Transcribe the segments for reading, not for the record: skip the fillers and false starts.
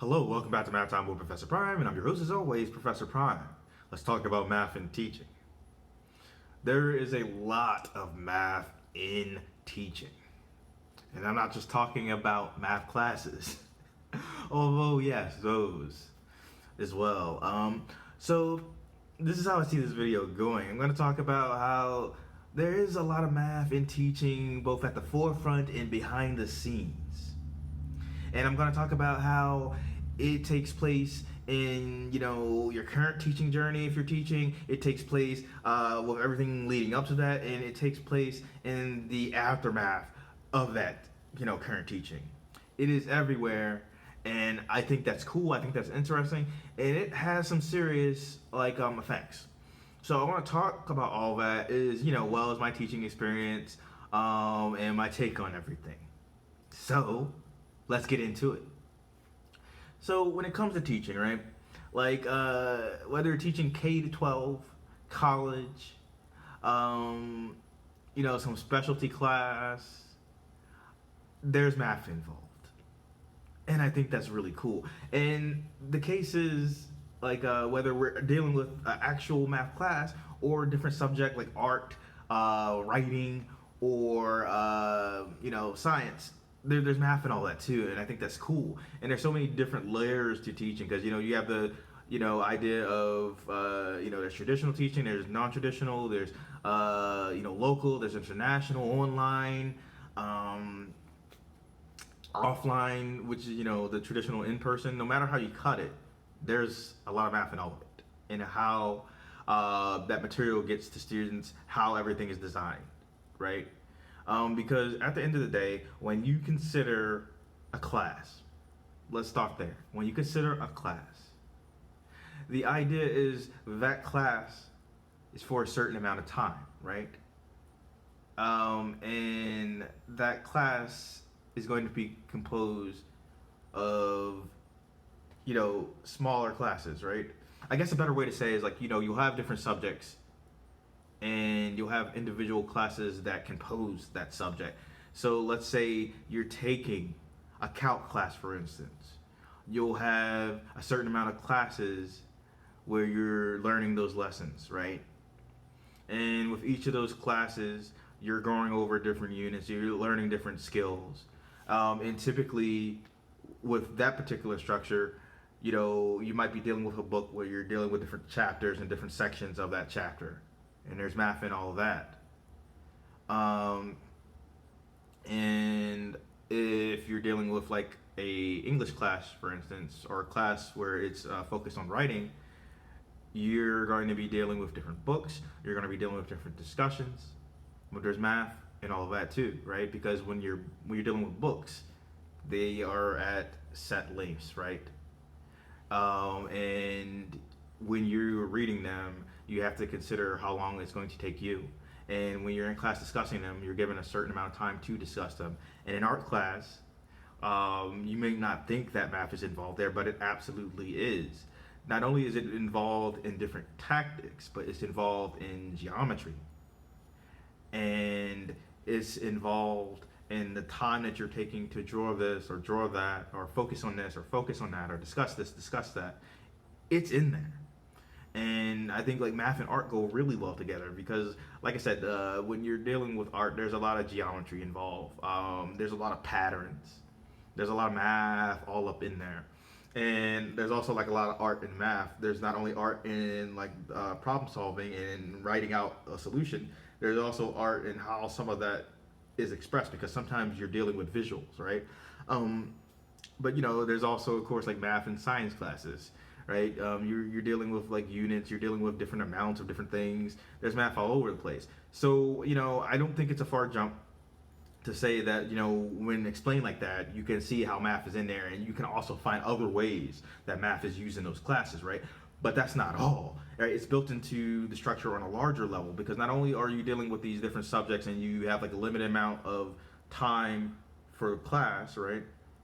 Hello, welcome back to Math Time with Professor Prime, and I'm your host as always, Professor Prime. Let's talk about math and teaching. There is a lot of math in teaching. And I'm not just talking about math classes, although, yes, those as well. So, this is how I see this video going. I'm going to talk about how there is a lot of math in teaching, both at the forefront and behind the scenes. And I'm going to talk about how it takes place in your current teaching journey. If you're teaching, it takes place with everything leading up to that, and it takes place in the aftermath of that current teaching. It is everywhere, and I think that's cool. I think that's interesting, and it has some serious effects. So I want to talk about all that as as my teaching experience and my take on everything. So let's get into it. So when it comes to teaching, right? Whether you're teaching K to 12, college, some specialty class, there's math involved. And I think that's really cool. And the case is whether we're dealing with an actual math class or a different subject like art, writing, or science. There's math and all that too, and I think that's cool. And there's so many different layers to teaching because you have the idea of there's traditional teaching, there's non-traditional, there's local, there's international, online, offline, which is the traditional in person. No matter how you cut it, there's a lot of math in all of it, and how that material gets to students, how everything is designed, right? Because at the end of the day, when you consider a class, let's start there. When you consider a class, the idea is that class is for a certain amount of time, right? And that class is going to be composed of, smaller classes, right? I guess a better way to say is you'll have different subjects and you'll have individual classes that compose that subject. So let's say you're taking a calc class, for instance. You'll have a certain amount of classes where you're learning those lessons, right? And with each of those classes, you're going over different units, you're learning different skills. And typically, with that particular structure, you might be dealing with a book where you're dealing with different chapters and different sections of that chapter. And there's math in all of that. And if you're dealing with a English class, for instance, or a class where it's focused on writing, you're going to be dealing with different books. You're going to be dealing with different discussions. But there's math and all of that too, right? Because when you're dealing with books, they are at set lengths, right? And when you're reading them, you have to consider how long it's going to take you. And when you're in class discussing them, you're given a certain amount of time to discuss them. And in art class, you may not think that math is involved there, but it absolutely is. Not only is it involved in different tactics, but it's involved in geometry. And it's involved in the time that you're taking to draw this or draw that, or focus on this or focus on that, or discuss this, discuss that. It's in there. And I think math and art go really well together because, like I said, when you're dealing with art, there's a lot of geometry involved. There's a lot of patterns. There's a lot of math all up in there. And there's also a lot of art in math. There's not only art in problem solving and writing out a solution. There's also art in how some of that is expressed because sometimes you're dealing with visuals, right? But there's also, of course, math and science classes. Right, you're dealing with units, you're dealing with different amounts of different things. There's math all over the place. So I don't think it's a far jump to say that when explained like that, you can see how math is in there, and you can also find other ways that math is used in those classes, right? But that's not all. Right? It's built into the structure on a larger level because not only are you dealing with these different subjects and you have a limited amount of time for class, right?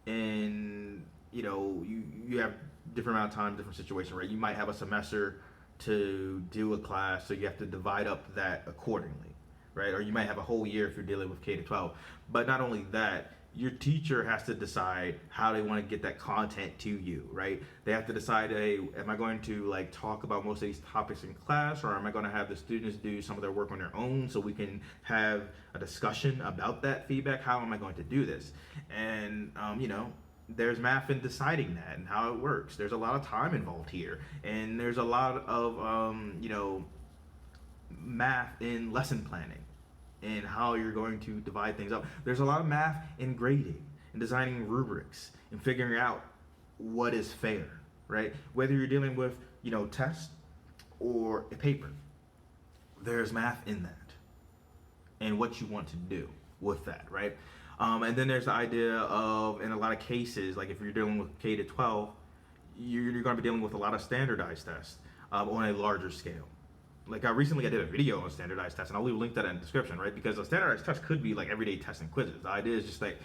And you have different amount of time, different situation, right? You might have a semester to do a class, so you have to divide up that accordingly, right? Or you might have a whole year if you're dealing with K to 12. But not only that, your teacher has to decide how they want to get that content to you, right? They have to decide, hey, am I going to like talk about most of these topics in class, or am I going to have the students do some of their work on their own so we can have a discussion about that feedback? How am I going to do this? And there's math in deciding that and how it works. There's a lot of time involved here, and there's a lot of math in lesson planning and how you're going to divide things up. There's a lot of math in grading and designing rubrics and figuring out what is fair, right? Whether you're dealing with, tests or a paper, there's math in that and what you want to do with that, right? And then there's the idea of, in a lot of cases, like if you're dealing with K to 12, you're going to be dealing with a lot of standardized tests on a larger scale. Like I recently did a video on standardized tests, and I'll leave a link to that in the description, right? Because a standardized test could be like everyday tests and quizzes. The idea is just like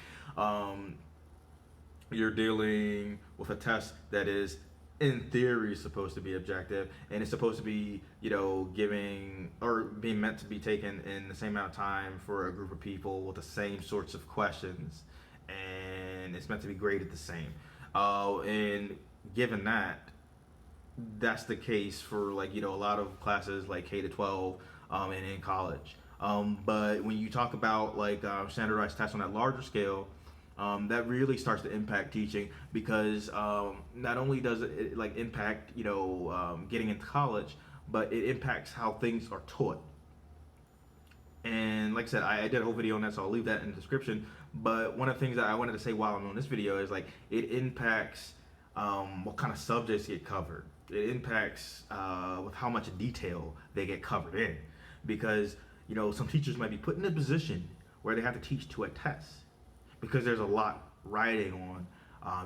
you're dealing with a test that is, in theory, supposed to be objective, and it's supposed to be, giving or being meant to be taken in the same amount of time for a group of people with the same sorts of questions, and it's meant to be graded the same. And given that, that's the case for like a lot of classes like K to 12 and in college. But when you talk about like standardized tests on that larger scale, that really starts to impact teaching, because not only does it like impact getting into college, but it impacts how things are taught. And like I said, I did a whole video on that, so I'll leave that in the description. But one of the things that I wanted to say while I'm on this video is like it impacts what kind of subjects get covered. It impacts with how much detail they get covered in, because some teachers might be put in a position where they have to teach to a test, because there's a lot riding on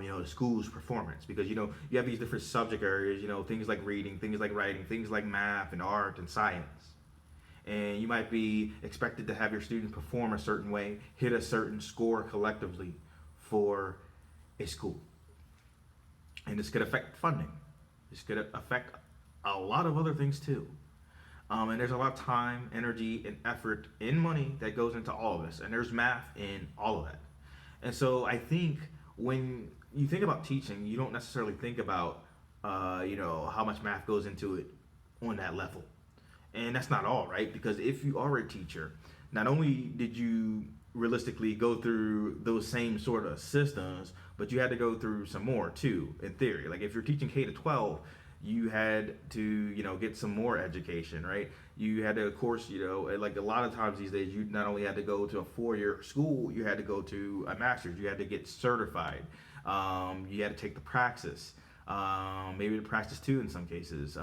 the school's performance, because you have these different subject areas, things like reading, things like writing, things like math and art and science, and you might be expected to have your students perform a certain way, hit a certain score collectively for a school, and this could affect funding. This could affect a lot of other things too. And there's a lot of time, energy, and effort and money that goes into all of this. And there's math in all of that. And so I think when you think about teaching, you don't necessarily think about, how much math goes into it on that level. And that's not all, right? Because if you are a teacher, not only did you realistically go through those same sort of systems, but you had to go through some more too, in theory. Like if you're teaching K to 12, you had to, get some more education, right? You had to, of course, like a lot of times these days, you not only had to go to a 4-year school, you had to go to a master's, you had to get certified. You had to take the praxis, maybe the practice too in some cases.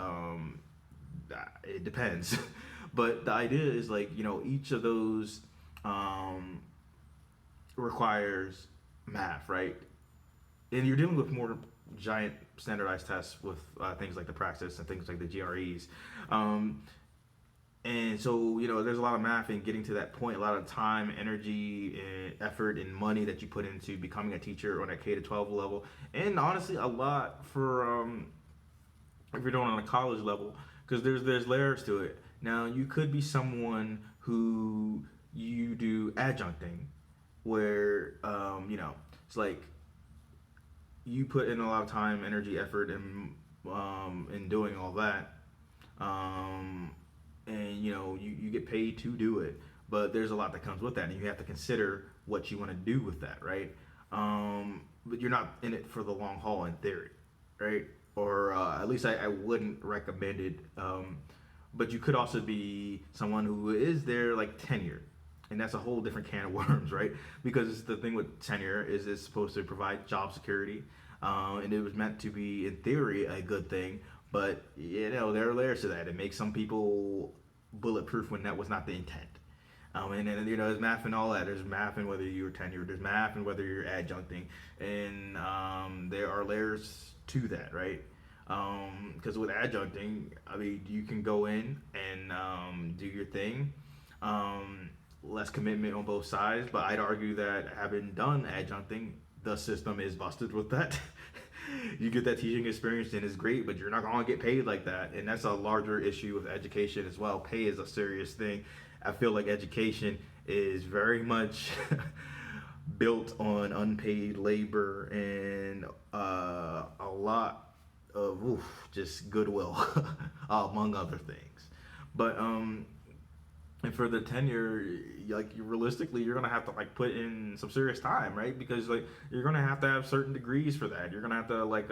It depends. But the idea is like, each of those requires math, right? And you're dealing with more giant standardized tests with things like the praxis and things like the GREs. And so, there's a lot of math in getting to that point, a lot of time, energy, and effort, and money that you put into becoming a teacher on that K to 12 level. And honestly, a lot for if you're doing it on a college level, because there's layers to it. Now, you could be someone who you do adjuncting, where it's like you put in a lot of time, energy, effort, and in doing all that, and you get paid to do it. But there's a lot that comes with that, and you have to consider what you want to do with that, right? But you're not in it for the long haul in theory, right? Or at least I wouldn't recommend it. But you could also be someone who is there like tenure. And that's a whole different can of worms, right? Because the thing with tenure is it's supposed to provide job security. And it was meant to be, in theory, a good thing. But, there are layers to that. It makes some people bulletproof when that was not the intent. And then, there's math and all that. There's math in whether you're tenured. There's math in whether you're adjuncting. And there are layers to that, right? Because with adjuncting, I mean, you can go in and do your thing. Less commitment on both sides, but I'd argue that having done adjuncting, the system is busted with that. You get that teaching experience and it's great, but you're not going to get paid like that. And that's a larger issue with education as well. Pay is a serious thing. I feel like education is very much built on unpaid labor and a lot of just goodwill, among other things. But and for the tenure, like realistically, you're gonna have to like put in some serious time, right? Because like you're gonna have to have certain degrees for that. You're gonna have to like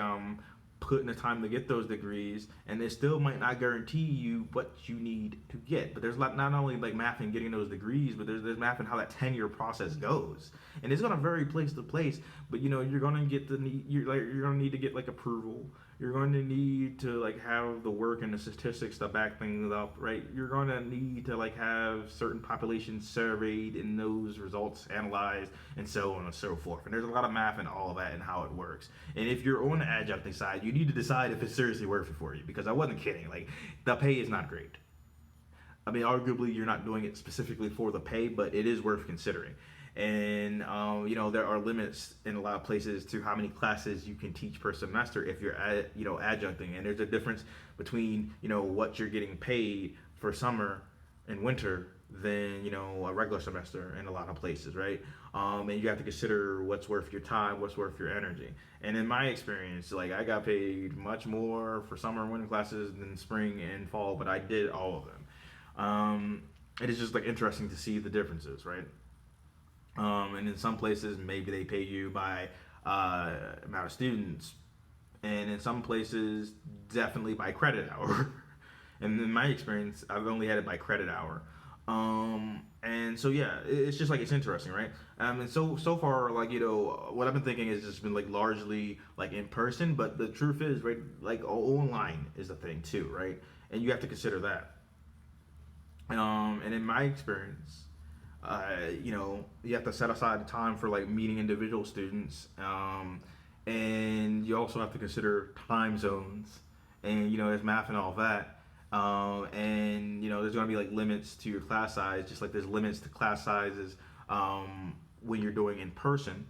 put in the time to get those degrees, and they still might not guarantee you what you need to get. But there's not only like math and getting those degrees, but there's math and how that tenure process goes, and it's gonna vary place to place. But you know you're gonna get the need, you're gonna need to get like approval. You're going to need to like have the work and the statistics to back things up, right? You're going to need to like have certain populations surveyed and those results analyzed and so on and so forth. And there's a lot of math and all of that and how it works. And if you're on the adjuncting side, you need to decide if it's seriously worth it for you, because I wasn't kidding. Like the pay is not great. I mean, arguably you're not doing it specifically for the pay, but it is worth considering. And you know there are limits in a lot of places to how many classes you can teach per semester if you're adjuncting, and there's a difference between what you're getting paid for summer and winter than a regular semester in a lot of places, right? And you have to consider what's worth your time, what's worth your energy. And in my experience, like I got paid much more for summer and winter classes than spring and fall, but I did all of them. It is just like interesting to see the differences, right? And in some places, maybe they pay you by amount of students, and in some places, definitely by credit hour. And in my experience, I've only had it by credit hour. And so yeah, it's just like it's interesting, right? And so far, like what I've been thinking is just been like largely like in person, but the truth is, right, like online is the thing too, right? And you have to consider that. And in my experience, you have to set aside time for like meeting individual students, and you also have to consider time zones, and there's math and all that, and there's going to be like limits to your class size, just like there's limits to class sizes when you're doing in person.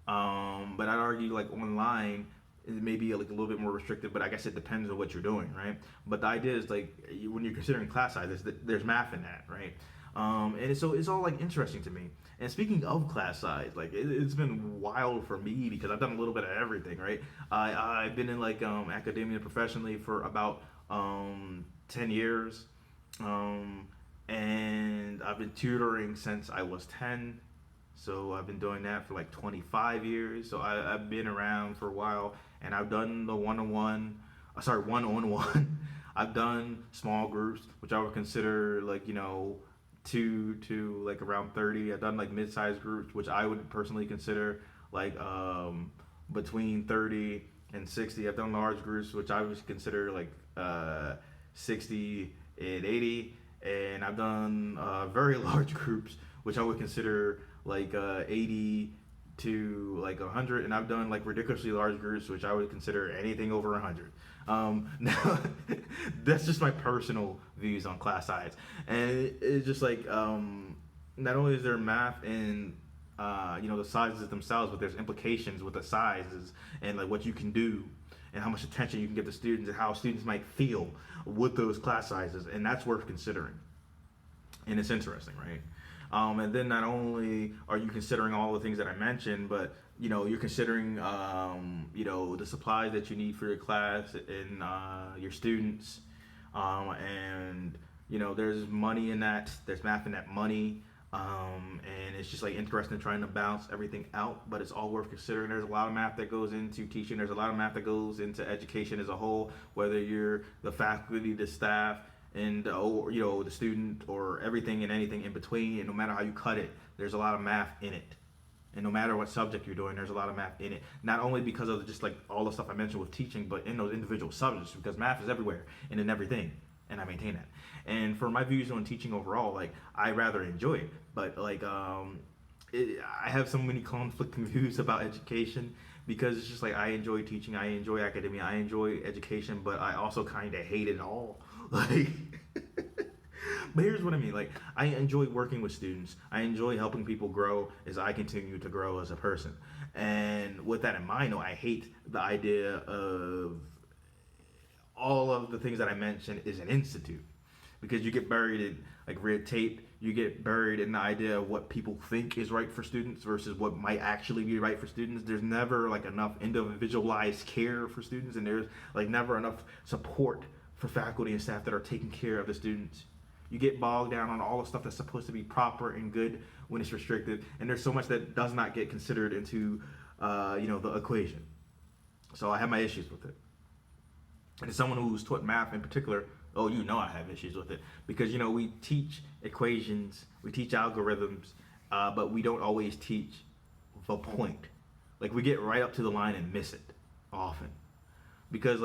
But I'd argue like online it may be like a little bit more restricted, but I guess it depends on what you're doing, right? But the idea is like when you're considering class sizes, there's math in that, right? And so it's all like interesting to me. And speaking of class size, like it's been wild for me because I've done a little bit of everything, right? I've been in like academia professionally for about 10 years, and I've been tutoring since I was 10. So I've been doing that for like 25 years. So I've been around for a while, and I've done the one-on-one. I've done small groups, which I would consider like, 2 to like around 30. I've done like mid-sized groups, which I would personally consider like between 30 and 60. I've done large groups, which I would consider like 60 and 80. And I've done very large groups, which I would consider like 80 to like 100. And I've done like ridiculously large groups, which I would consider anything over 100. Now, that's just my personal views on class size. And it's just like not only is there math in the sizes themselves, but there's implications with the sizes and like what you can do and how much attention you can give to students and how students might feel with those class sizes, and that's worth considering. And it's interesting, right? And then not only are you considering all the things that I mentioned, but you're considering the supplies that you need for your class and your students, and there's money in that, there's math in that money, and it's just like interesting trying to balance everything out, but it's all worth considering. There's a lot of math that goes into teaching. There's a lot of math that goes into education as a whole, whether you're the faculty, the staff, and the student, or everything and anything in between. And no matter how you cut it, there's a lot of math in it. And no matter what subject you're doing, there's a lot of math in it. Not only because of just like all the stuff I mentioned with teaching, but in those individual subjects, because math is everywhere and in everything, and I maintain that. And for my views on teaching overall, like I rather enjoy it, but like I have so many conflicting views about education, because it's just like I enjoy teaching, I enjoy academia, I enjoy education, but I also kind of hate it all. Like, but here's what I mean. Like, I enjoy working with students. I enjoy helping people grow as I continue to grow as a person. And with that in mind, though, I hate the idea of all of the things that I mentioned is an institute. because you get buried in like red tape. You get buried in the idea of what people think is right for students versus what might actually be right for students. There's never like enough individualized care for students, and there's like never enough support for faculty and staff that are taking care of the students. You get bogged down on all the stuff that's supposed to be proper and good when it's restricted, and there's so much that does not get considered into the equation. So I have my issues with it. And as someone who's taught math in particular, oh, I have issues with it because we teach equations, we teach algorithms, but we don't always teach the point. Like we get right up to the line and miss it often. Because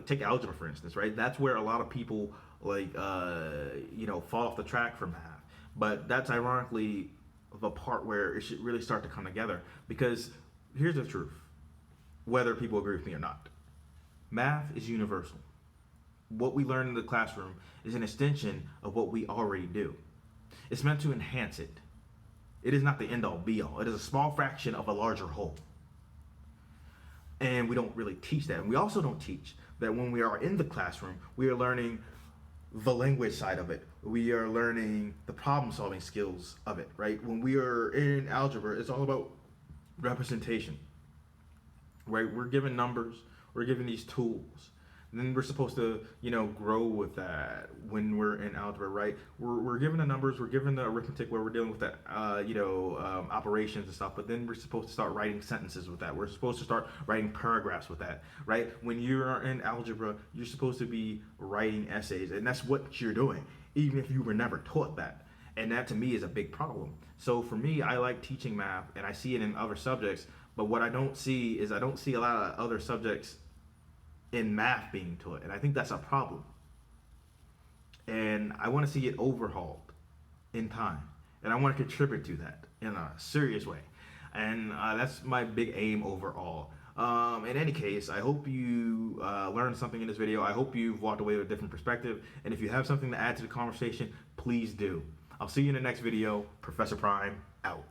take algebra for instance, right? That's where a lot of people fall off the track for math. But that's ironically the part where it should really start to come together. Because here's the truth, whether people agree with me or not, math is universal. What we learn in the classroom is an extension of what we already do. It's meant to enhance it. It is not the end all be all. It is a small fraction of a larger whole. And we don't really teach that. And we also don't teach that when we are in the classroom, we are learning the language side of it. We are learning the problem solving skills of it, right? When we are in algebra, it's all about representation, right? We're given numbers, we're given these tools. And then we're supposed to, grow with that when we're in algebra, right? We're given the numbers, we're given the arithmetic where we're dealing with that, operations and stuff. But then we're supposed to start writing sentences with that. We're supposed to start writing paragraphs with that, right? When you're in algebra, you're supposed to be writing essays, and that's what you're doing, even if you were never taught that. And that to me is a big problem. So for me, I like teaching math, and I see it in other subjects. But what I don't see is I don't see a lot of other subjects in math being taught, and I think that's a problem. And I want to see it overhauled in time, and I want to contribute to that in a serious way. And that's my big aim overall. In any case, I hope you learned something in this video. I hope you've walked away with a different perspective. And if you have something to add to the conversation, please do. I'll see you in the next video. Professor Prime, out.